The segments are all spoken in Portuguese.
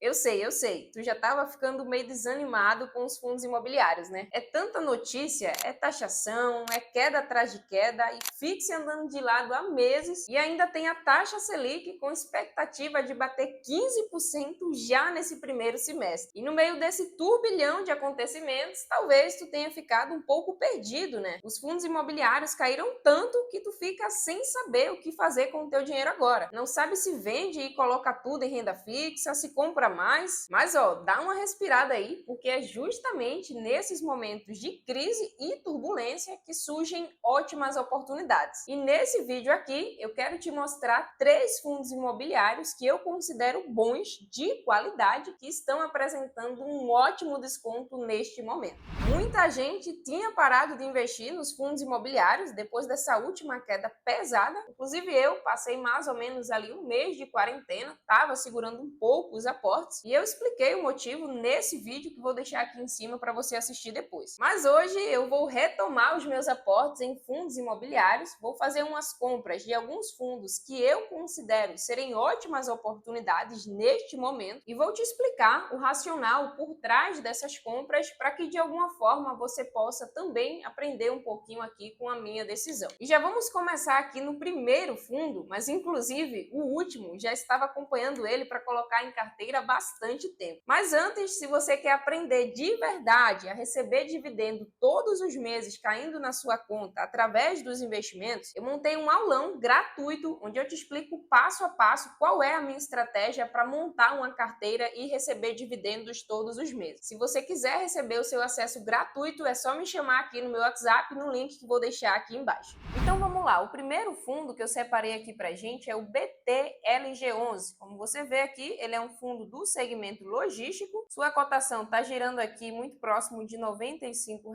Eu sei, tu já estava ficando meio desanimado com os fundos imobiliários, né? É tanta notícia, é taxação, é queda atrás de queda e fixe andando de lado há meses e ainda tem a taxa Selic com expectativa de bater 15% já nesse primeiro semestre. E no meio desse turbilhão de acontecimentos, talvez tu tenha ficado um pouco perdido, né? Os fundos imobiliários caíram tanto que tu fica sem saber o que fazer com o teu dinheiro agora. Não sabe se vende e coloca tudo em renda fixa, se compra mais. Mas ó, dá uma respirada aí, porque é justamente nesses momentos de crise e turbulência que surgem ótimas oportunidades. E nesse vídeo aqui eu quero te mostrar 3 fundos imobiliários que eu considero bons, de qualidade, que estão apresentando um ótimo desconto neste momento. Muita gente tinha parado de investir nos fundos imobiliários depois dessa última queda pesada. Inclusive eu passei mais ou menos ali um mês de quarentena, estava segurando um pouco os aportes e eu expliquei o motivo nesse vídeo que vou deixar aqui em cima para você assistir depois. Mas hoje eu vou retomar os meus aportes em fundos imobiliários, vou fazer umas compras de alguns fundos que eu considero serem ótimas oportunidades neste momento e vou te explicar o racional por trás dessas compras para que de alguma forma você possa também aprender um pouquinho aqui com a minha decisão. E já vamos começar aqui no primeiro fundo, mas inclusive o último já estava acompanhando ele para colocar em carteira há bastante tempo. Mas antes, se você quer aprender de verdade a receber dividendo todos os meses caindo na sua conta através dos investimentos, eu montei um aulão gratuito onde eu te explico passo a passo qual é a minha estratégia para montar uma carteira e receber dividendos todos os meses. Se você quiser receber o seu acesso gratuito, é só me chamar aqui no meu WhatsApp no link que vou deixar aqui embaixo. Então vamos lá, o primeiro fundo que eu separei aqui pra gente é o BTLG11. Como você vê aqui, ele é um fundo do segmento logístico. Sua cotação está girando aqui muito próximo de R$ 95.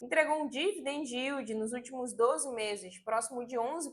Entregou um dividend yield nos últimos 12 meses próximo de 11%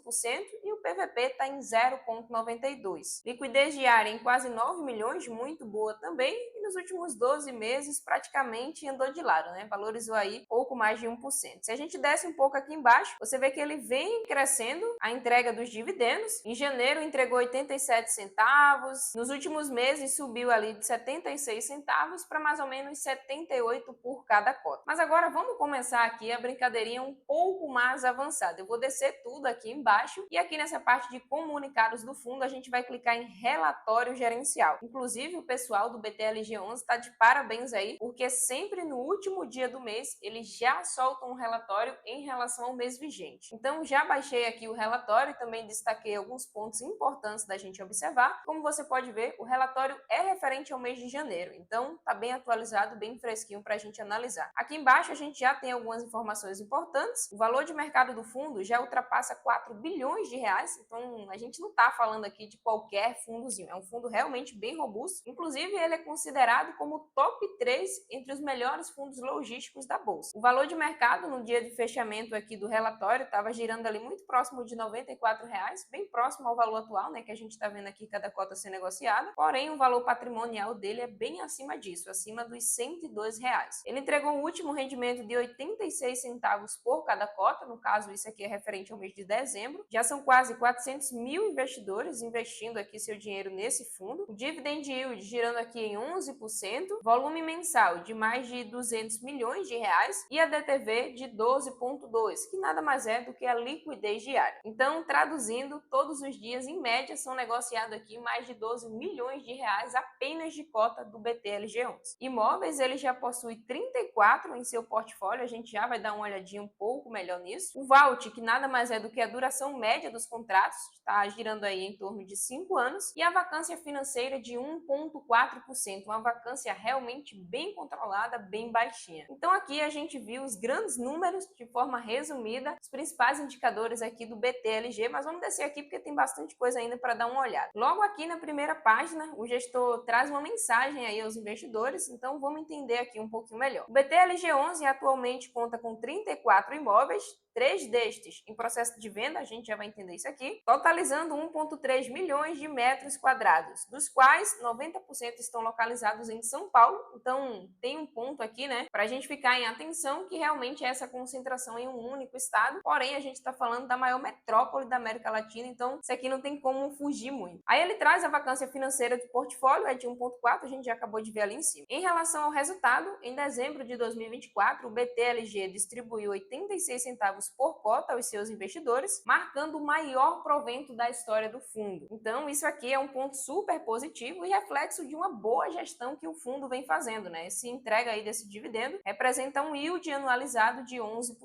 e o PVP está em 0,92. Liquidez diária em quase 9 milhões, muito boa também. E nos últimos 12 meses praticamente andou de lado, né? Valorizou aí pouco mais de 1%. Se a gente desce um pouco aqui embaixo, você vê que ele vem crescendo a entrega dos dividendos. Em janeiro entregou 87 centavos, nos últimos meses subiu ali de 76 centavos para mais ou menos 78 por cada cota. Mas agora vamos começar aqui a brincadeirinha um pouco mais avançada. Eu vou descer tudo aqui embaixo e aqui nessa parte de comunicados do fundo a gente vai clicar em relatório gerencial. Inclusive o pessoal do BTLG11 está de parabéns aí, porque sempre no último dia do mês eles já soltam um relatório em relação ao mês vigente. Então já baixei aqui o relatório e também destaquei alguns pontos importantes da gente observar. Como você pode ver, o relatório é referente ao mês de janeiro, então está bem atualizado, bem fresquinho para a gente analisar. Aqui embaixo a gente já tem algumas informações importantes. O valor de mercado do fundo já ultrapassa 4 bilhões de reais, então a gente não está falando aqui de qualquer fundozinho, é um fundo realmente bem robusto. Inclusive ele é considerado como top 3 entre os melhores fundos logísticos da bolsa. O valor de mercado no dia de fechamento aqui do relatório estava girando ali muito próximo de R$ 94, bem próximo ao valor atual, né, que a gente está vendo aqui cada cota ser negociada, porém o valor patrimonial dele é bem acima disso, acima dos R$ 102. Ele entregou um último rendimento de 86 centavos por cada cota, no caso isso aqui é referente ao mês de dezembro, já são quase 400 mil investidores investindo aqui seu dinheiro nesse fundo, o dividend yield girando aqui em 11%, volume mensal de mais de 200 milhões de reais e a DTV de 12,2, que nada mais é do que a liquidez diária. Então, traduzindo, todos os dias, em média, são negociados aqui mais de 12 milhões de reais apenas de cota do BTLG11. Imóveis, ele já possui 34 em seu portfólio, a gente já vai dar uma olhadinha um pouco melhor nisso. O VALT, que nada mais é do que a duração média dos contratos, está girando aí em torno de 5 anos, e a vacância financeira de 1,4%, uma vacância realmente bem controlada, bem baixinha. Então aqui a gente viu os grandes números de forma resumida, os principais indicadores aqui do BTLG, mas vamos descer aqui porque tem bastante coisa ainda para dar uma olhada. Logo aqui na primeira página, o gestor traz uma mensagem aí aos investidores, então vamos entender aqui um pouquinho melhor. O BTLG11 atualmente conta com 34 imóveis, 3 destes em processo de venda, a gente já vai entender isso aqui, totalizando 1,3 milhões de metros quadrados, dos quais 90% estão localizados em São Paulo. Então, tem um ponto aqui, né, para a gente ficar em atenção, que realmente é essa concentração em um único estado, porém a gente está falando da maior metrópole da América Latina, então isso aqui não tem como fugir muito. Aí ele traz a vacância financeira do portfólio, é de 1,4, a gente já acabou de ver ali em cima. Em relação ao resultado, em dezembro de 2024, o BTLG distribuiu 86 centavos por cota aos seus investidores, marcando o maior provento da história do fundo. Então, isso aqui é um ponto super positivo e reflexo de uma boa gestão que o fundo vem fazendo, né? Essa entrega aí desse dividendo representa um yield anualizado de 11%.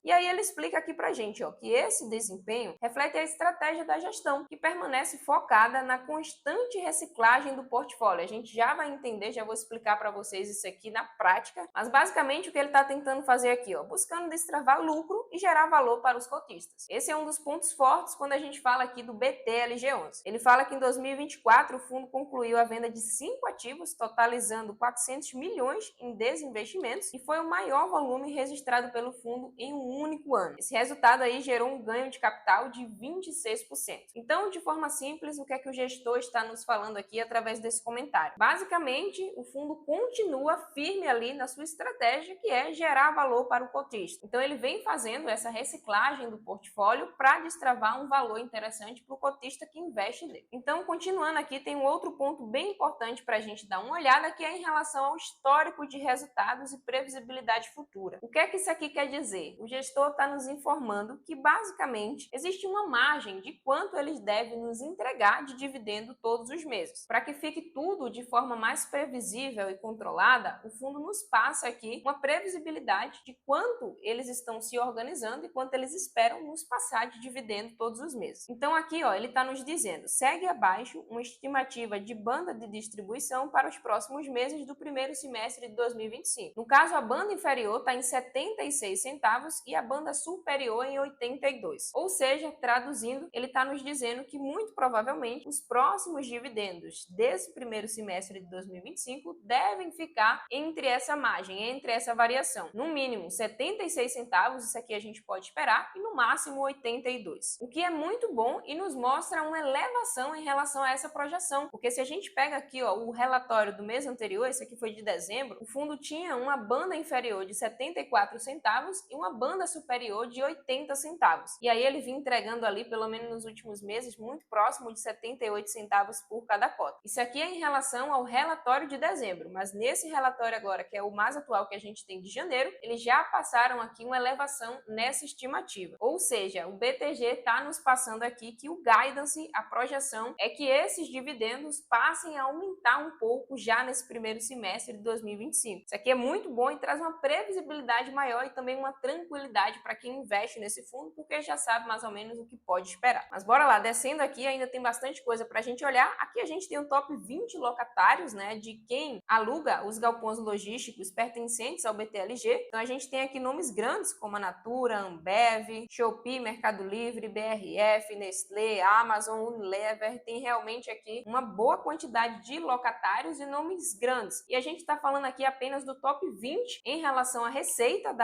E aí ele explica aqui pra gente, ó, que esse desempenho reflete a estratégia da gestão, que permanece focada na constante reciclagem do portfólio. A gente já vai entender, já vou explicar para vocês isso aqui na prática, mas basicamente o que ele está tentando fazer aqui, ó, buscando destravar lucro e gerar valor para os cotistas. Esse é um dos pontos fortes quando a gente fala aqui do BTLG11. Ele fala que em 2024 o fundo concluiu a venda de 5 ativos, totalizando 400 milhões em desinvestimentos, e foi o maior volume registrado pelo fundo em um único ano. Esse resultado aí gerou um ganho de capital de 26%. Então, de forma simples, o que é que o gestor está nos falando aqui através desse comentário? Basicamente, o fundo continua firme ali na sua estratégia, que é gerar valor para o cotista. Então, ele vem fazendo essa reciclagem do portfólio para destravar um valor interessante para o cotista que investe nele. Então, continuando aqui, tem um outro ponto bem importante para a gente dar uma olhada, que é em relação ao histórico de resultados e previsibilidade futura. O que é que isso aqui quer dizer? O gestor está nos informando que, basicamente, existe uma margem de quanto eles devem nos entregar de dividendo todos os meses. Para que fique tudo de forma mais previsível e controlada, o fundo nos passa aqui uma previsibilidade de quanto eles estão se organizando e quanto eles esperam nos passar de dividendo todos os meses. Então aqui, ó, ele está nos dizendo, segue abaixo uma estimativa de banda de distribuição para os próximos meses do primeiro semestre de 2025. No caso, a banda inferior está em 76 centavos e a banda superior em 82. Ou seja, traduzindo, ele está nos dizendo que muito provavelmente os próximos dividendos desse primeiro semestre de 2025 devem ficar entre essa margem, entre essa variação. No mínimo 76 centavos, isso aqui a gente pode esperar, e no máximo 82. O que é muito bom e nos mostra uma elevação em relação a essa projeção, porque se a gente pega aqui, ó, o relatório do mês anterior, esse aqui foi de dezembro, o fundo tinha uma banda inferior de 74 centavos e uma banda superior de 80 centavos. E aí ele vinha entregando ali, pelo menos nos últimos meses, muito próximo de 78 centavos por cada cota. Isso aqui é em relação ao relatório de dezembro, mas nesse relatório agora, que é o mais atual que a gente tem de janeiro, eles já passaram aqui uma elevação nessa estimativa. Ou seja, o BTG está nos passando aqui que o guidance, a projeção, é que esses dividendos passem a aumentar um pouco já nesse primeiro semestre de 2025. Isso aqui é muito bom e traz uma previsibilidade maior e também uma tranquilidade para quem investe nesse fundo, porque já sabe mais ou menos o que pode esperar. Mas bora lá, descendo aqui, ainda tem bastante coisa para a gente olhar. Aqui a gente tem um top 20 locatários, né, de quem aluga os galpões logísticos pertencentes ao BTLG. Então a gente tem aqui nomes grandes como a Natura, Ambev, Shopee, Mercado Livre, BRF, Nestlé, Amazon, Unilever. Tem realmente aqui uma boa quantidade de locatários e nomes grandes. E a gente está falando aqui apenas do top 20 em relação à receita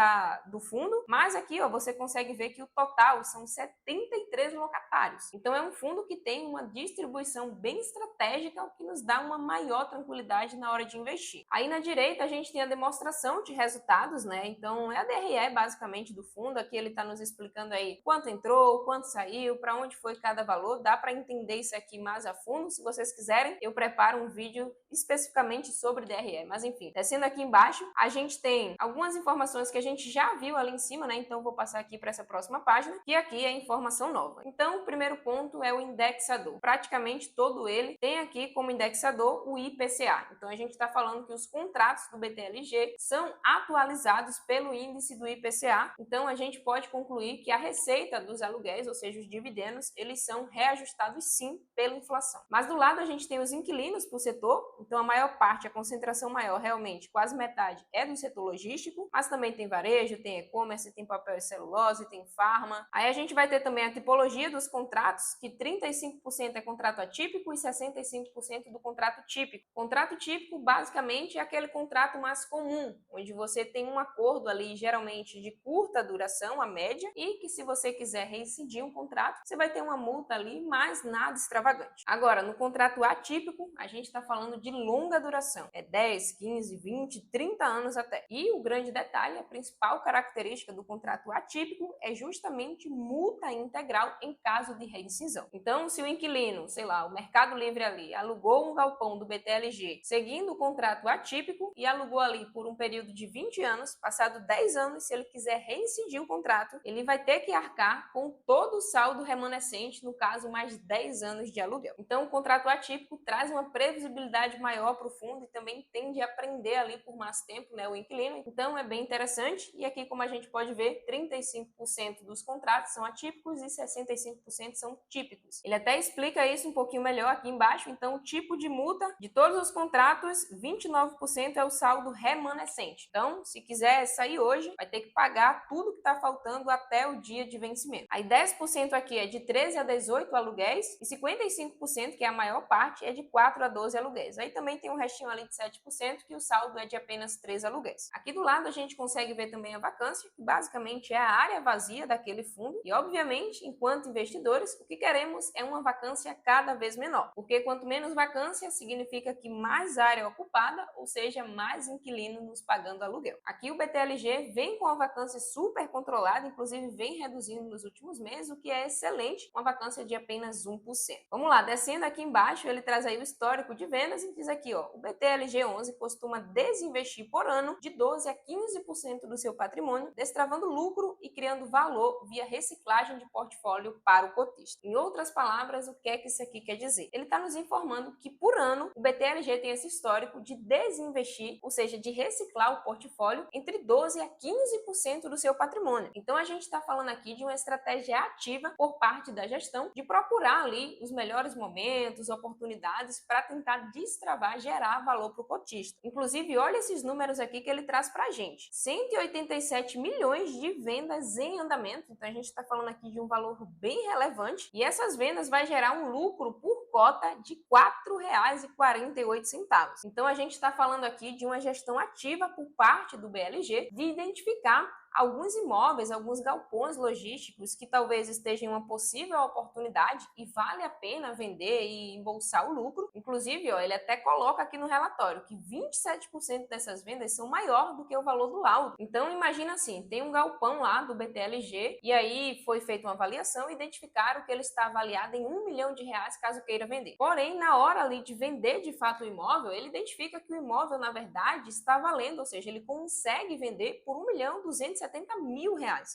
do fundo, mas aqui, ó, você consegue ver que o total são 73 locatários. Então é um fundo que tem uma distribuição bem estratégica, o que nos dá uma maior tranquilidade na hora de investir. Aí na direita a gente tem a demonstração de resultados, né? Então é a DRE basicamente do fundo. Aqui ele está nos explicando aí quanto entrou, quanto saiu, para onde foi cada valor. Dá para entender isso aqui mais a fundo. Se vocês quiserem, eu preparo um vídeo especificamente sobre DRE. Mas enfim, descendo aqui embaixo, a gente tem algumas informações que a gente já viu ali em cima, né? Então vou passar aqui para essa próxima página, que aqui é informação nova. Então o primeiro ponto é o indexador. Praticamente todo ele tem aqui como indexador o IPCA. Então a gente está falando que os contratos do BTLG são atualizados pelo índice do IPCA. Então a gente pode concluir que a receita dos aluguéis, ou seja, os dividendos, eles são reajustados sim pela inflação. Mas do lado a gente tem os inquilinos por setor. Então a maior parte, a concentração maior, realmente quase metade, é do setor logístico, mas também tem varejo, tem e-commerce, tem papel e celulose, tem farma. Aí a gente vai ter também a tipologia dos contratos, que 35% é contrato atípico e 65% do contrato típico. Contrato típico basicamente é aquele contrato mais comum, onde você tem um acordo ali geralmente de curta duração duração, a média, e que se você quiser reincidir um contrato, você vai ter uma multa ali, mas nada extravagante. Agora, no contrato atípico, a gente está falando de longa duração, é 10, 15, 20, 30 anos até. E o grande detalhe, a principal característica do contrato atípico é justamente multa integral em caso de rescisão. Então, se o inquilino, sei lá, o Mercado Livre ali, alugou um galpão do BTLG seguindo o contrato atípico e alugou ali por um período de 20 anos, passado 10 anos, se ele quiser reincidir o contrato, ele vai ter que arcar com todo o saldo remanescente, no caso, mais 10 anos de aluguel. Então, o contrato atípico traz uma previsibilidade maior para o fundo e também tende a prender ali por mais tempo, né, o inquilino. Então, é bem interessante. E aqui, como a gente pode ver, 35% dos contratos são atípicos e 65% são típicos. Ele até explica isso um pouquinho melhor aqui embaixo. Então, o tipo de multa de todos os contratos, 29% é o saldo remanescente. Então, se quiser sair hoje, vai ter que pagar tudo que está faltando até o dia de vencimento. Aí 10% aqui é de 13 a 18 aluguéis e 55%, que é a maior parte, é de 4 a 12 aluguéis. Aí também tem um restinho ali de 7%, que o saldo é de apenas 3 aluguéis. Aqui do lado a gente consegue ver também a vacância, que basicamente é a área vazia daquele fundo. E obviamente, enquanto investidores, o que queremos é uma vacância cada vez menor, porque quanto menos vacância, significa que mais área ocupada, ou seja, mais inquilino nos pagando aluguel. Aqui o BTLG vem com a vacância super controlada, inclusive vem reduzindo nos últimos meses, o que é excelente, uma vacância de apenas 1%. Vamos lá, descendo aqui embaixo, ele traz aí o histórico de vendas e diz aqui, ó, o BTLG 11 costuma desinvestir por ano de 12 a 15% do seu patrimônio, destravando lucro e criando valor via reciclagem de portfólio para o cotista. Em outras palavras, o que é que isso aqui quer dizer? Ele está nos informando que por ano o BTLG tem esse histórico de desinvestir, ou seja, de reciclar o portfólio entre 12 a 15% do seu patrimônio. Então a gente está falando aqui de uma estratégia ativa por parte da gestão de procurar ali os melhores momentos, oportunidades para tentar destravar, gerar valor para o cotista. Inclusive, olha esses números aqui que ele traz para a gente. 187 milhões de vendas em andamento, então a gente está falando aqui de um valor bem relevante e essas vendas vai gerar um lucro por cota de R$ 4,48. Então a gente está falando aqui de uma gestão ativa por parte do BLG de identificar alguns imóveis, alguns galpões logísticos que talvez estejam uma possível oportunidade e vale a pena vender e embolsar o lucro. Inclusive, ó, ele até coloca aqui no relatório que 27% dessas vendas são maior do que o valor do laudo. Então, imagina assim, tem um galpão lá do BTLG e aí foi feita uma avaliação e identificaram que ele está avaliado em R$ 1 milhão caso queira vender. Porém, na hora ali de vender de fato o imóvel, ele identifica que o imóvel, na verdade, está valendo, ou seja, ele consegue vender por R$ 1.270.000.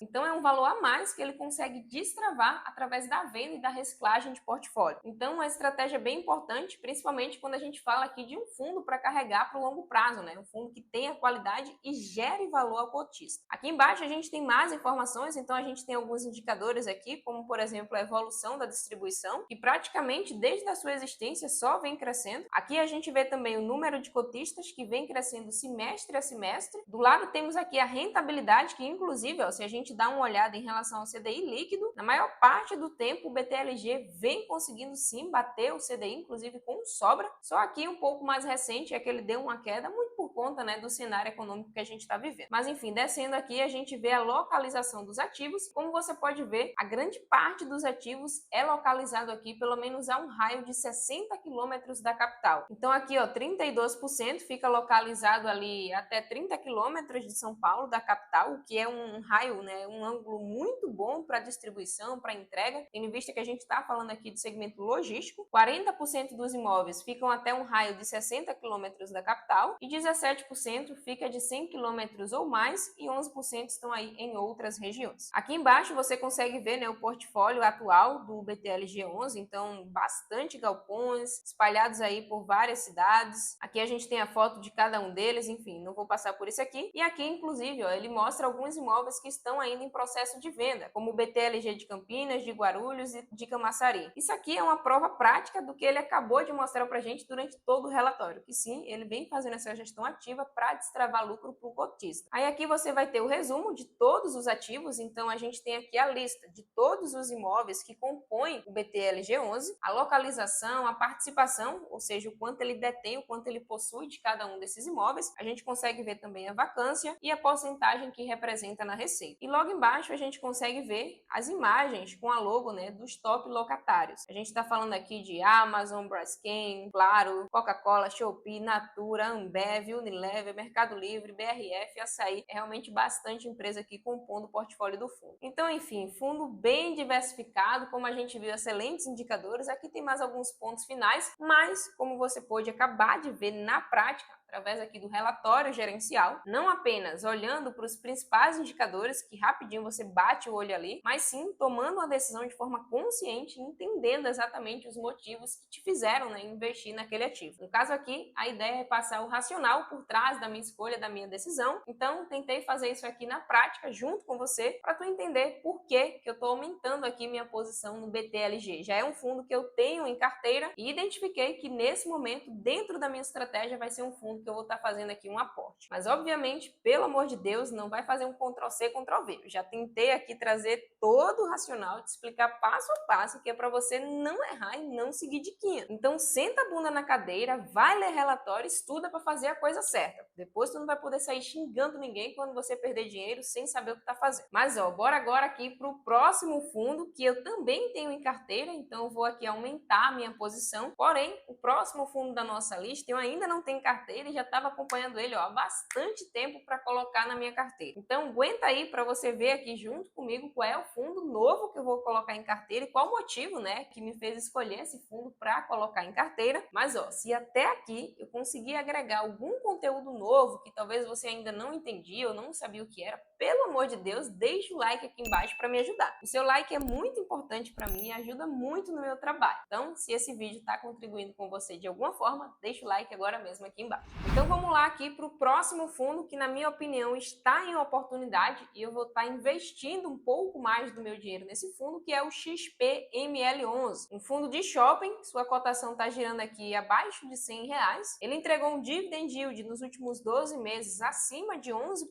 Então é um valor a mais que ele consegue destravar através da venda e da reciclagem de portfólio. Então uma estratégia bem importante, principalmente quando a gente fala aqui de um fundo para carregar para o longo prazo, né? Um fundo que tenha qualidade e gere valor ao cotista. Aqui embaixo a gente tem mais informações, então a gente tem alguns indicadores aqui, como por exemplo a evolução da distribuição, que praticamente desde a sua existência só vem crescendo. Aqui a gente vê também o número de cotistas que vem crescendo semestre a semestre. Do lado temos aqui a rentabilidade, que inclusive, ó, se a gente dá uma olhada em relação ao CDI líquido, na maior parte do tempo o BTLG vem conseguindo sim bater o CDI, inclusive com sobra. Só aqui um pouco mais recente é que ele deu uma queda, muito por conta, né, do cenário econômico que a gente está vivendo. Mas enfim, descendo aqui a gente vê a localização dos ativos. Como você pode ver, a grande parte dos ativos é localizado aqui pelo menos a um raio de 60 quilômetros da capital. Então aqui, ó, 32% fica localizado ali até 30 quilômetros de São Paulo, da capital, o que é um raio, né, um ângulo muito bom para distribuição, para entrega, tendo em vista que a gente está falando aqui de segmento logístico. 40% dos imóveis ficam até um raio de 60 quilômetros da capital e 17% fica de 100 quilômetros ou mais e 11% estão aí em outras regiões. Aqui embaixo você consegue ver, né, o portfólio atual do BTLG 11, então bastante galpões espalhados aí por várias cidades. Aqui a gente tem a foto de cada um deles, enfim, não vou passar por isso aqui. E aqui, inclusive, ó, ele mostra alguns imóveis que estão ainda em processo de venda, como o BTLG de Campinas, de Guarulhos e de Camaçari. Isso aqui é uma prova prática do que ele acabou de mostrar pra gente durante todo o relatório, que sim, ele vem fazendo essa gestão alternativa para destravar lucro para o cotista. Aí aqui você vai ter o resumo de todos os ativos, então a gente tem aqui a lista de todos os imóveis que compõem o BTLG11, a localização, a participação, ou seja, o quanto ele detém, o quanto ele possui de cada um desses imóveis. A gente consegue ver também a vacância e a porcentagem que representa na receita. E logo embaixo a gente consegue ver as imagens com a logo, né, dos top locatários. A gente está falando aqui de Amazon, Braskem, Claro, Coca-Cola, Shopee, Natura, Ambev, Unilever, Mercado Livre, BRF, Açaí. É realmente bastante empresa aqui compondo o portfólio do fundo. Então, enfim, fundo bem diversificado, como a gente viu, excelentes indicadores. Aqui tem mais alguns pontos finais, mas como você pôde acabar de ver na prática, através aqui do relatório gerencial, não apenas olhando para os principais indicadores, que rapidinho você bate o olho ali, mas sim tomando uma decisão de forma consciente, entendendo exatamente os motivos que te fizeram, né, investir naquele ativo. No caso aqui, a ideia é passar o racional por trás da minha escolha, da minha decisão. Então, tentei fazer isso aqui na prática, junto com você, para tu entender por que eu estou aumentando aqui minha posição no BTLG. Já é um fundo que eu tenho em carteira e identifiquei que nesse momento, dentro da minha estratégia, vai ser um fundo que eu vou estar fazendo aqui um aporte. Mas, obviamente, pelo amor de Deus, não vai fazer um Ctrl+C, Ctrl+V. Eu já tentei aqui trazer todo o racional, te explicar passo a passo, que é para você não errar e não seguir diquinha. Então, senta a bunda na cadeira, vai ler relatório, estuda para fazer a coisa certa. Depois tu não vai poder sair xingando ninguém quando você perder dinheiro sem saber o que tá fazendo. Mas, ó, bora agora aqui pro próximo fundo, que eu também tenho em carteira, então eu vou aqui aumentar a minha posição. Porém, o próximo fundo da nossa lista eu ainda não tenho em carteira e já estava acompanhando ele, ó, há bastante tempo para colocar na minha carteira. Então, aguenta aí para você ver aqui junto comigo qual é o fundo novo que eu vou colocar em carteira e qual o motivo, né, que me fez escolher esse fundo para colocar em carteira. Mas, ó, se até aqui eu conseguir agregar algum conteúdo novo que talvez você ainda não entendia ou não sabia o que era, pelo amor de Deus, deixa o like aqui embaixo para me ajudar. O seu like é muito importante para mim e ajuda muito no meu trabalho. Então, se esse vídeo está contribuindo com você de alguma forma, deixa o like agora mesmo aqui embaixo. Então, vamos lá aqui para o próximo fundo que, na minha opinião, está em oportunidade e eu vou estar investindo um pouco mais do meu dinheiro nesse fundo, que é o XPML11, um fundo de shopping. Sua cotação está girando aqui abaixo de R$100. Ele entregou um dividend yield nos últimos 12 meses acima de 11%,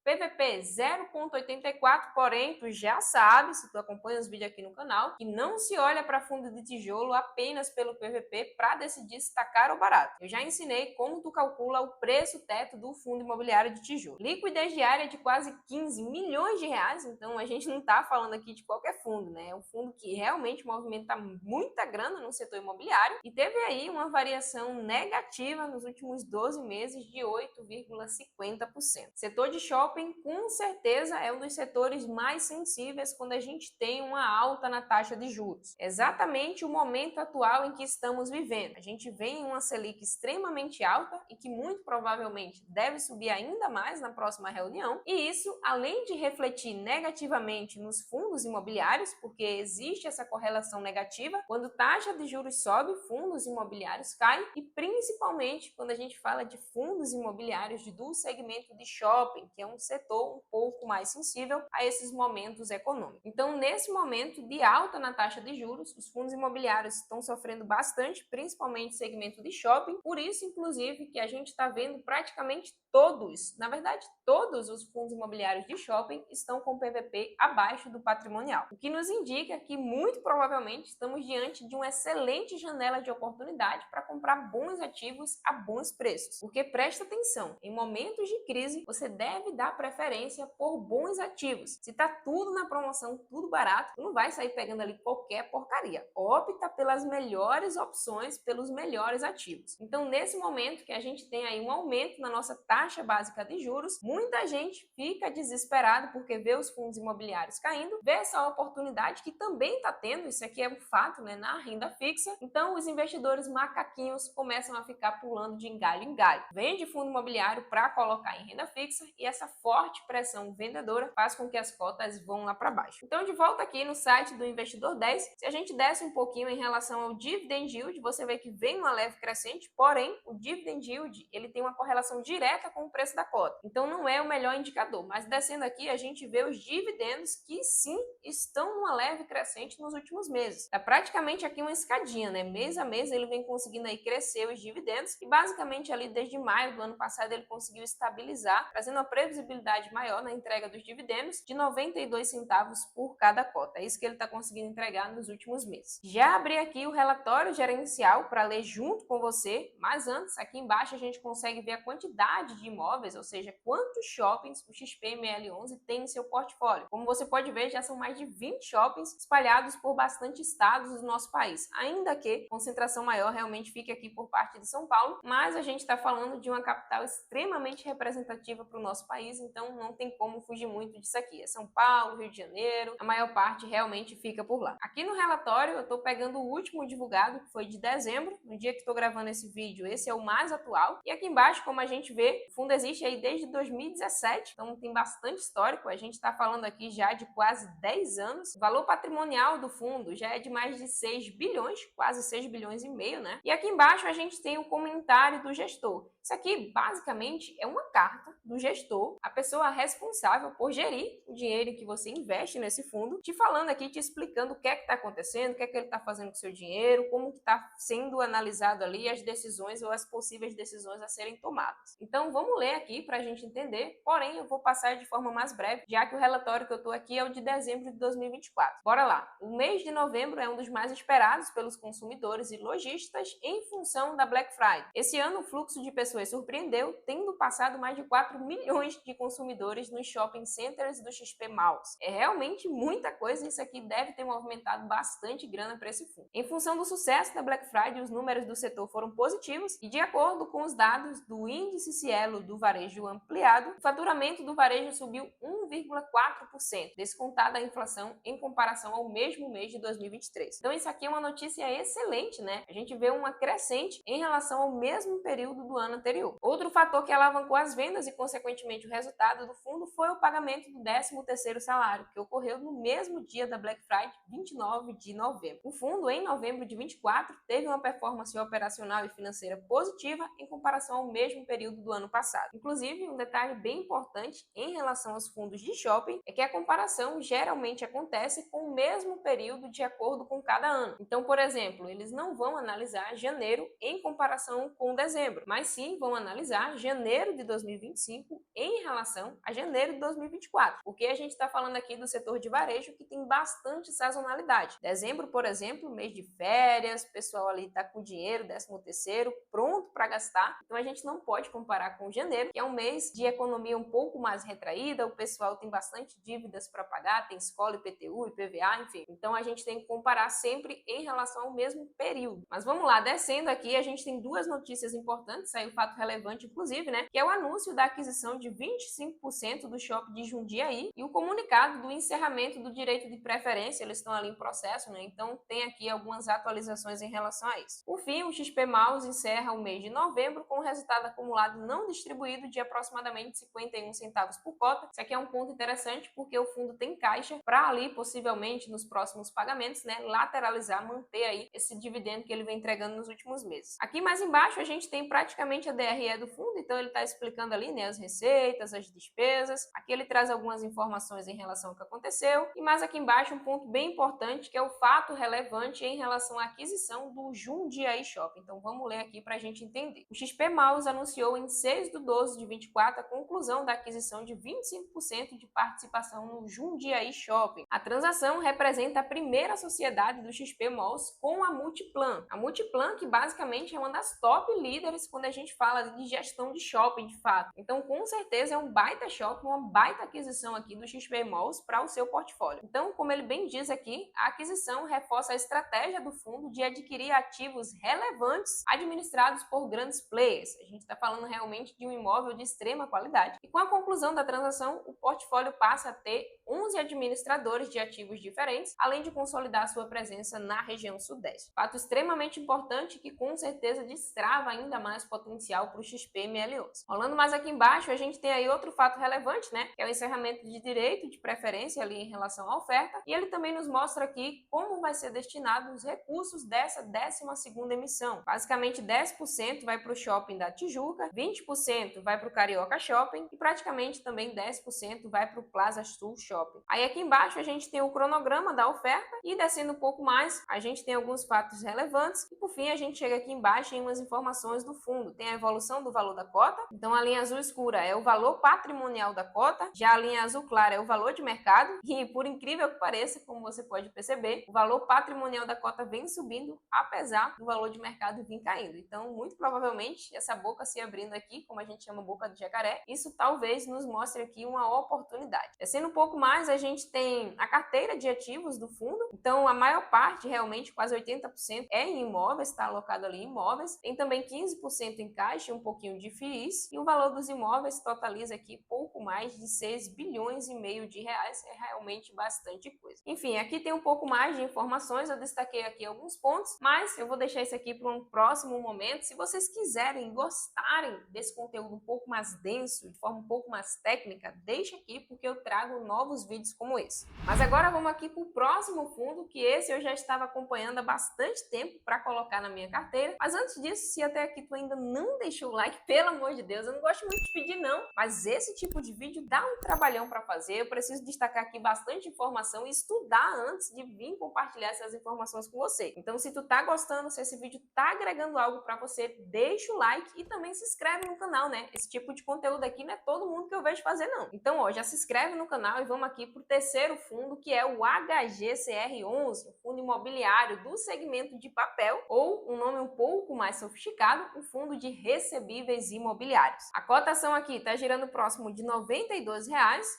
PVP 0,84, porém, tu já sabe, se tu acompanha os vídeos aqui no canal, que não se olha para fundo de tijolo apenas pelo PVP para decidir se está caro ou barato. Eu já ensinei como tu calcula o preço teto do fundo imobiliário de tijolo. Liquidez diária de quase 15 milhões de reais, então a gente não está falando aqui de qualquer fundo, né? É um fundo que realmente movimenta muita grana no setor imobiliário e teve aí uma variação negativa nos últimos 12 meses de 8,50%. Setor de shopping, com certeza, é um dos setores mais sensíveis quando a gente tem uma alta na taxa de juros. Exatamente o momento atual em que estamos vivendo. A gente vem em uma Selic extremamente alta e que muito provavelmente deve subir ainda mais na próxima reunião. E isso, além de refletir negativamente nos fundos imobiliários, porque existe essa correlação negativa, quando taxa de juros sobe, fundos imobiliários caem, e principalmente quando a gente fala de fundos imobiliários do segmento de shopping, que é um setor um pouco mais sensível a esses momentos econômicos. Então, nesse momento de alta na taxa de juros, os fundos imobiliários estão sofrendo bastante, principalmente segmento de shopping. Por isso, inclusive, que a gente está vendo praticamente todos, na verdade, todos os fundos imobiliários de shopping estão com PVP abaixo do patrimonial, o que nos indica que muito provavelmente estamos diante de uma excelente janela de oportunidade para comprar bons ativos a bons preços. Porque presta atenção, em momentos de crise você deve dar preferência por bons ativos. Se tá tudo na promoção, tudo barato, tu não vai sair pegando ali qualquer porcaria. Opta pelas melhores opções, pelos melhores ativos. Então, nesse momento que a gente tem aí um aumento na nossa taxa básica de juros, muita gente fica desesperado porque vê os fundos imobiliários caindo, vê essa oportunidade que também está tendo, isso aqui é um fato, né, na renda fixa. Então, os investidores macaquinhos começam a ficar pulando de galho em galho. Vende fundo imobiliário para colocar em renda fixa e essa forte pressão vendedora faz com que as cotas vão lá para baixo. Então, de volta aqui no site do Investidor 10, se a gente desce um pouquinho em relação ao dividend yield, você vê que vem uma leve crescente, porém, o dividend yield, ele tem uma correlação direta com o preço da cota. Então, não é o melhor indicador, mas descendo aqui, a gente vê os dividendos que sim estão numa leve crescente nos últimos meses. É praticamente aqui uma escadinha, né? Mês a mês ele vem conseguindo aí crescer os dividendos e basicamente ali desde maio do ano passado ele conseguiu estabilizar, trazendo uma previsibilidade maior na entrega dos dividendos de 92 centavos por cada cota. É isso que ele está conseguindo entregar nos últimos meses. Já abri aqui o relatório gerencial para ler junto com você, mas antes, aqui embaixo a gente consegue ver a quantidade de imóveis, ou seja, quantos shoppings o XPML11 tem em seu portfólio. Como você pode ver, já são mais de 20 shoppings espalhados por bastante estados do nosso país, ainda que a concentração maior realmente fique aqui por parte de São Paulo, mas a gente está falando de uma capital extremamente representativa para o nosso país, então não tem como fugir muito disso aqui. É São Paulo, Rio de Janeiro, a maior parte realmente fica por lá. Aqui no relatório eu estou pegando o último divulgado, que foi de dezembro, no dia que estou gravando esse vídeo, esse é o mais atual, e aqui embaixo, como a gente vê, o fundo existe aí desde 2017, então tem bastante histórico, a gente está falando aqui já de quase 10 anos, o valor patrimonial do fundo já é de mais de 6 bilhões, quase 6 bilhões e meio, né? E aqui embaixo a gente tem o comentário do gestor. Isso aqui, basicamente, é uma carta do gestor, a pessoa responsável por gerir o dinheiro que você investe nesse fundo, te falando aqui, te explicando o que é que está acontecendo, o que é que ele está fazendo com o seu dinheiro, como que está sendo analisado ali as decisões ou as possíveis decisões a serem tomadas. Então, vamos ler aqui para a gente entender, porém, eu vou passar de forma mais breve, já que o relatório que eu estou aqui é o de dezembro de 2024. Bora lá! O mês de novembro é um dos mais esperados pelos consumidores e lojistas em função da Black Friday. Esse ano, o fluxo de pessoas surpreendeu, tendo passado mais de 4 milhões de consumidores nos shopping centers do XP Malls. É realmente muita coisa e isso aqui deve ter movimentado bastante grana para esse fundo. Em função do sucesso da Black Friday, os números do setor foram positivos e, de acordo com os dados do Índice Cielo do Varejo Ampliado, o faturamento do varejo subiu 1,4%, descontada a inflação em comparação ao mesmo mês de 2023. Então isso aqui é uma notícia excelente, né? A gente vê uma crescente em relação ao mesmo período do ano anterior. Outro fator que alavancou as vendas e, consequentemente, o resultado do fundo foi o pagamento do 13º salário, que ocorreu no mesmo dia da Black Friday, 29 de novembro. O fundo, em novembro de 24, teve uma performance operacional e financeira positiva em comparação ao mesmo período do ano passado. Inclusive, um detalhe bem importante em relação aos fundos de shopping é que a comparação geralmente acontece com o mesmo período de acordo com cada ano. Então, por exemplo, eles não vão analisar janeiro em comparação com dezembro, mas sim vão analisar janeiro de 2025 em relação a janeiro de 2024, porque a gente está falando aqui do setor de varejo que tem bastante sazonalidade. Dezembro, por exemplo, mês de férias, o pessoal ali está com dinheiro, 13º, pronto para gastar, então a gente não pode comparar com janeiro, que é um mês de economia um pouco mais retraída, o pessoal tem bastante dívidas para pagar, tem escola, IPTU, IPVA, enfim, então a gente tem que comparar sempre em relação ao mesmo período. Mas vamos lá, descendo aqui, a gente tem duas notícias importantes, saiu fato relevante, inclusive, né? Que é o anúncio da aquisição de 25% do shopping de Jundiaí e o comunicado do encerramento do direito de preferência. Eles estão ali em processo, né? Então tem aqui algumas atualizações em relação a isso. Por fim, o XP Malls encerra o mês de novembro com o resultado acumulado não distribuído de aproximadamente 51 centavos por cota. Isso aqui é um ponto interessante porque o fundo tem caixa para ali, possivelmente, nos próximos pagamentos, né? Lateralizar, manter aí esse dividendo que ele vem entregando nos últimos meses. Aqui mais embaixo a gente tem praticamente a DRE do fundo, então ele está explicando ali, né, as receitas, as despesas. Aqui ele traz algumas informações em relação ao que aconteceu. E mais aqui embaixo um ponto bem importante, que é o fato relevante em relação à aquisição do Jundiaí Shopping. Então vamos ler aqui para a gente entender. O XP Malls anunciou em 6/12 de 24 a conclusão da aquisição de 25% de participação no Jundiaí Shopping. A transação representa a primeira sociedade do XP Malls com a Multiplan. A Multiplan, que basicamente é uma das top líderes quando a gente fala de gestão de shopping, de fato. Então, com certeza, é um baita shopping, uma baita aquisição aqui do XP Malls para o seu portfólio. Então, como ele bem diz aqui, a aquisição reforça a estratégia do fundo de adquirir ativos relevantes administrados por grandes players. A gente está falando realmente de um imóvel de extrema qualidade. E com a conclusão da transação, o portfólio passa a ter 11 administradores de ativos diferentes, além de consolidar sua presença na região sudeste. Fato extremamente importante que com certeza destrava ainda mais potencial para o XPML11. Rolando mais aqui embaixo, a gente tem aí outro fato relevante, né? Que é o encerramento de direito de preferência ali em relação à oferta. E ele também nos mostra aqui como vai ser destinado os recursos dessa 12ª emissão. Basicamente 10% vai para o shopping da Tijuca, 20% vai para o Carioca Shopping e praticamente também 10% vai para o Plaza Sul Shopping. Aí aqui embaixo a gente tem o cronograma da oferta e descendo um pouco mais, a gente tem alguns fatos relevantes e por fim a gente chega aqui embaixo em umas informações do fundo. Tem a evolução do valor da cota. Então a linha azul escura é o valor patrimonial da cota, já a linha azul clara é o valor de mercado e, por incrível que pareça, como você pode perceber, o valor patrimonial da cota vem subindo apesar do valor de mercado vir caindo. Então, muito provavelmente, essa boca se abrindo aqui, como a gente chama boca do jacaré, isso talvez nos mostre aqui uma oportunidade. Descendo um pouco mais, a gente tem a carteira de ativos do fundo. Então, a maior parte, realmente, quase 80% é em imóveis, está alocado ali em imóveis. Tem também 15% em caixa, um pouquinho de FIIs, e o valor dos imóveis totaliza aqui pouco mais de 6 bilhões e meio de reais, é realmente bastante coisa. Enfim, aqui tem um pouco mais de informações, eu destaquei aqui alguns pontos, mas eu vou deixar isso aqui para um próximo momento. Se vocês quiserem, gostarem desse conteúdo um pouco mais denso, de forma um pouco mais técnica, deixa aqui porque eu trago novos vídeos como esse. Mas agora vamos aqui para o próximo fundo, que esse eu já estava acompanhando há bastante tempo para colocar na minha carteira. Mas antes disso, se até aqui tu ainda não deixou o like, pelo amor de Deus, eu não gosto muito de pedir não, mas esse tipo de vídeo dá um trabalhão para fazer. Eu preciso destacar aqui bastante informação e estudar antes de vir compartilhar essas informações com você. Então, se tu tá gostando, se esse vídeo tá agregando algo para você, deixa o like e também se inscreve no canal, né? Esse tipo de conteúdo aqui não é todo mundo que eu vejo fazer, não. Então, ó, já se inscreve no canal e vamos aqui pro terceiro fundo, que é o HGCR11, o fundo imobiliário do segmento de papel, ou um nome um pouco mais sofisticado, o fundo de recebíveis imobiliários. A cotação aqui tá girando próximo de R$ 92.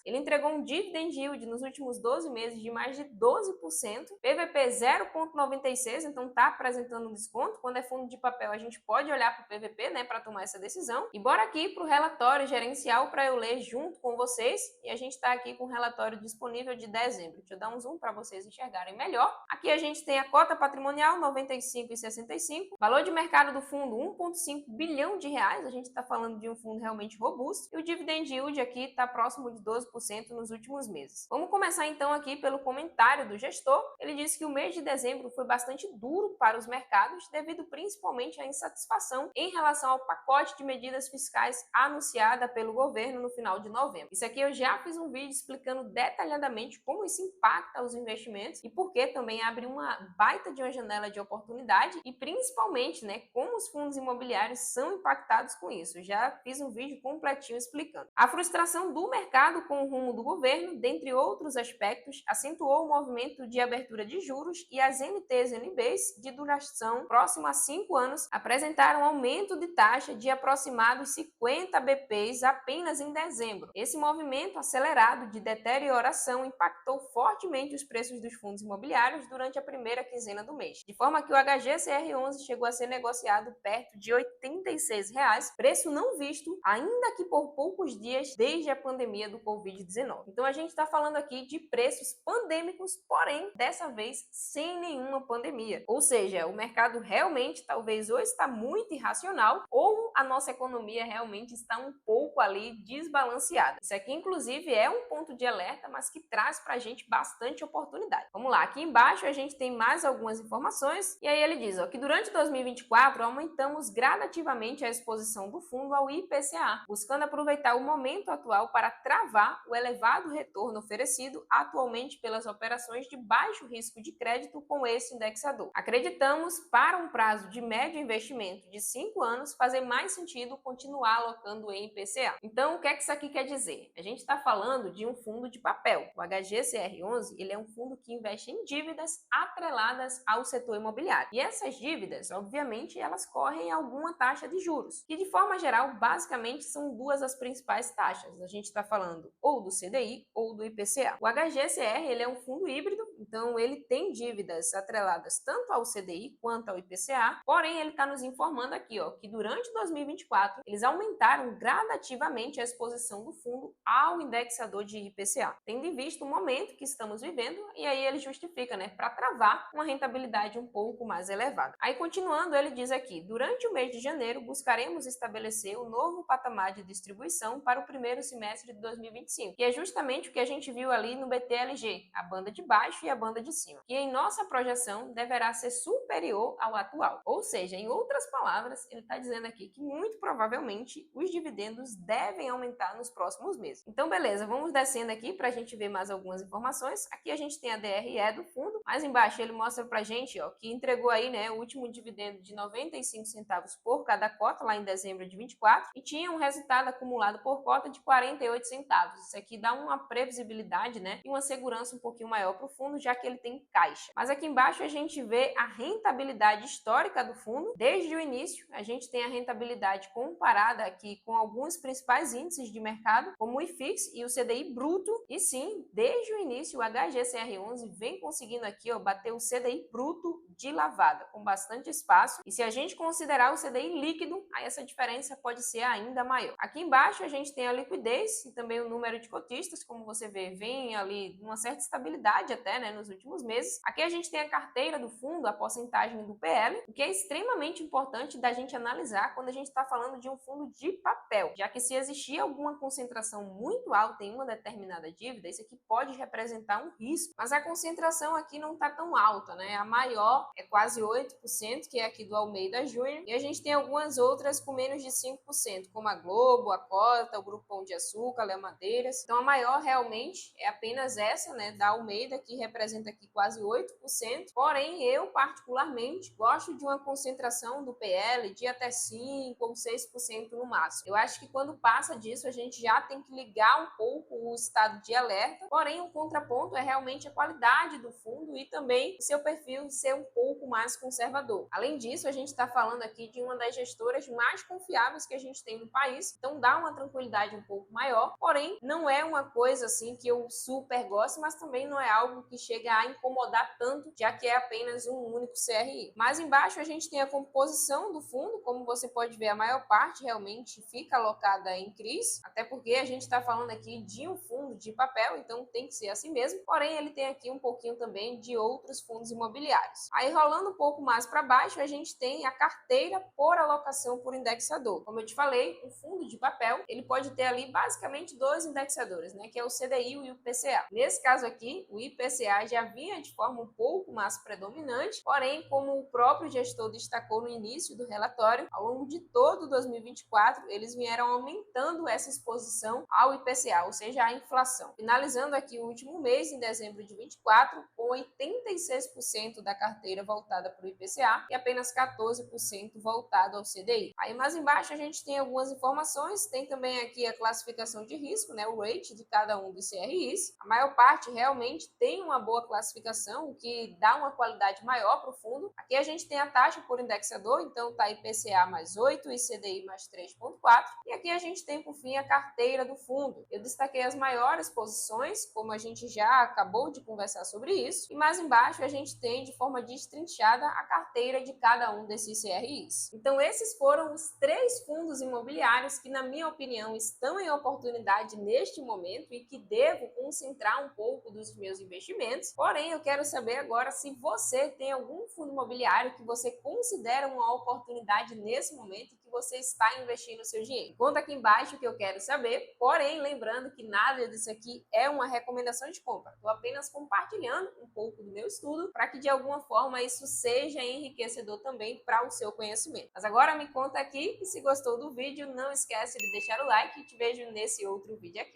Ele entregou um dividend yield nos últimos 12 meses de mais de 12%, PVP 0,96, então tá apresentando um desconto. Quando é fundo de papel, a gente pode olhar para o PVP, né, para tomar essa decisão. E bora aqui para o relatório gerencial para eu ler junto com vocês. E a gente está aqui com o relatório disponível de dezembro. Deixa eu dar um zoom para vocês enxergarem melhor. Aqui a gente tem a cota patrimonial 95,65, valor de mercado do fundo 1,5 bilhão de reais. A gente está falando de um fundo realmente robusto. E o dividend yield aqui está próximo de 12% nos últimos meses. Vamos começar então aqui pelo comentário do gestor. Ele disse que o mês de dezembro foi bastante duro para os mercados, devido principalmente à insatisfação em relação ao pacote de medidas fiscais anunciada pelo governo no final de novembro. Isso aqui eu já fiz um vídeo explicando detalhadamente como isso impacta os investimentos e por que também abre uma baita de uma janela de oportunidade e principalmente, né, como os fundos imobiliários são impactados com isso. Já fiz um vídeo completinho explicando. A frustração do mercado com o rumo do governo, dentre outros aspectos, acentuou o movimento de abertura de juros e as NTs e NBs de duração próxima a 5 anos apresentaram aumento de taxa de aproximados 50 BPs apenas em dezembro. Esse movimento acelerado de deterioração impactou fortemente os preços dos fundos imobiliários durante a primeira quinzena do mês, de forma que o HGCR11 chegou a ser negociado perto de R$ 86, preço não visto ainda que por poucos dias desde a pandemia do Covid-19. Então a gente está falando aqui de preços pandêmicos, porém dessa vez sem nenhuma pandemia. Ou seja, o mercado realmente talvez ou está muito irracional ou a nossa economia realmente está um pouco ali desbalanceada. Isso aqui inclusive é um ponto de alerta, mas que traz para a gente bastante oportunidade. Vamos lá, aqui embaixo a gente tem mais algumas informações e aí ele diz ó, que durante 2024 aumentamos gradativamente a exposição do fundo ao IPCA, buscando aproveitar o momento atual para travar o elevado retorno oferecido atualmente pelas operações de baixo risco de crédito com esse indexador. Acreditamos, para um prazo de médio investimento de 5 anos, fazer mais sentido continuar alocando em IPCA. Então, o que é que isso aqui quer dizer? A gente está falando de um fundo de papel. O HGCR11, ele é um fundo que investe em dívidas atreladas ao setor imobiliário. E essas dívidas, obviamente, elas correm alguma taxa de juros, que de forma geral, basicamente, são duas as principais taxas. A gente está falando ou do CDI ou do IPCA. O HGCR, ele é um fundo híbrido, então ele tem dívidas atreladas tanto ao CDI quanto ao IPCA, porém ele está nos informando aqui ó, que durante 2024 eles aumentaram gradativamente a exposição do fundo ao indexador de IPCA, tendo em vista o momento que estamos vivendo, e aí ele justifica, né, para travar uma rentabilidade um pouco mais elevada. Aí continuando, ele diz aqui, durante o mês de janeiro buscaremos estabelecer o novo patamar de distribuição para o primeiro semestre de 2025, que é justamente o que a gente viu ali no BTLG, a banda de baixo e a banda de cima, que em nossa projeção deverá ser superior ao atual. Ou seja, em outras palavras, ele está dizendo aqui que muito provavelmente os dividendos devem aumentar nos próximos meses. Então, beleza, vamos descendo aqui para a gente ver mais algumas informações. Aqui a gente tem a DRE do fundo, Mais embaixo ele mostra pra gente, ó, que entregou aí, né, o último dividendo de 95 centavos por cada cota lá em dezembro de 24 e tinha um resultado acumulado por cota de 48 centavos. Isso aqui dá uma previsibilidade, né, e uma segurança um pouquinho maior para o fundo, já que ele tem caixa. Mas aqui embaixo a gente vê a rentabilidade histórica do fundo. Desde o início, a gente tem a rentabilidade comparada aqui com alguns principais índices de mercado, como o IFIX e o CDI bruto. E sim, desde o início, o HGCR11 vem conseguindo aqui, ó, bater o CDI bruto de lavada, com bastante espaço. E se a gente considerar o CDI líquido, aí essa diferença pode ser ainda maior. Aqui embaixo a gente tem a liquidez e também o número de cotistas, como você vê, vem ali uma certa estabilidade até, né, nos últimos meses. Aqui a gente tem a carteira do fundo, a porcentagem do PL, o que é extremamente importante da gente analisar quando a gente está falando de um fundo de papel, já que se existir alguma concentração muito alta em uma determinada dívida, isso aqui pode representar um risco, mas a concentração aqui não está tão alta, né? A maior é quase 8%, que é aqui do Almeida Júnior, e a gente tem algumas outras com menos de 5%, como a Globo, a Cota, o Grupo Pão de Açúcar, Léo Madeiras. Então a maior realmente é apenas essa, né, da Almeida, que representa aqui quase 8%. Porém, eu particularmente gosto de uma concentração do PL de até 5 ou 6% no máximo. Eu acho que quando passa disso, a gente já tem que ligar um pouco o estado de alerta. Porém, o contraponto é realmente a qualidade do fundo e também o seu perfil ser um pouco mais conservador. Além disso, a gente está falando aqui de uma das gestoras mais confiáveis que a gente tem no país, então dá uma tranquilidade um pouco maior. Porém, não é uma coisa assim que eu super gosto, mas também não é algo que chega a incomodar tanto, já que é apenas um único CRI. Mais embaixo a gente tem a composição do fundo, como você pode ver, a maior parte realmente fica alocada em CRIs, até porque a gente está falando aqui de um fundo de papel, então tem que ser assim mesmo. Porém, ele tem aqui um pouquinho também de outros fundos imobiliários. Aí, rolando um pouco mais para baixo, a gente tem a carteira por alocação por indexador. Como eu te falei, um fundo de papel, ele pode ter ali basicamente dois indexadores, né, que é o CDI e o IPCA. Nesse caso aqui, o IPCA já vinha de forma um pouco mais predominante, porém, como o próprio gestor destacou no início do relatório, ao longo de todo 2024, eles vieram aumentando essa exposição ao IPCA, ou seja, à inflação. Finalizando aqui o último mês, em dezembro de 24, com 86% da carteira voltada para o IPCA e apenas 14% voltado ao CDI. Aí mais embaixo a gente tem algumas informações, tem também aqui a classificação de risco, né, o rate de cada um dos CRIs. A maior parte realmente tem uma boa classificação, o que dá uma qualidade maior para o fundo. Aqui a gente tem a taxa por indexador, então tá IPCA mais 8 e CDI mais 3,4. E aqui a gente tem, por fim, a carteira do fundo. Eu destaquei as maiores posições, como a gente já acabou de conversar sobre isso. E mais embaixo a gente tem, de forma destrinchada, a carteira de cada um desses CRIs. Então esses foram os 3 fundos imobiliários que, na minha opinião, estão em oportunidade neste momento e que devo concentrar um pouco dos meus investimentos. Porém, eu quero saber agora se você tem algum fundo imobiliário que você considera uma oportunidade nesse momento e que você está investindo o seu dinheiro. Conta aqui embaixo que eu quero saber. Porém, lembrando que nada disso aqui é uma recomendação de compra. Estou apenas compartilhando um pouco do meu estudo para que de alguma forma isso seja enriquecedor também para o seu conhecimento. Mas agora me conta aqui e se gostou do vídeo, não esquece de deixar o like e te vejo nesse outro vídeo aqui.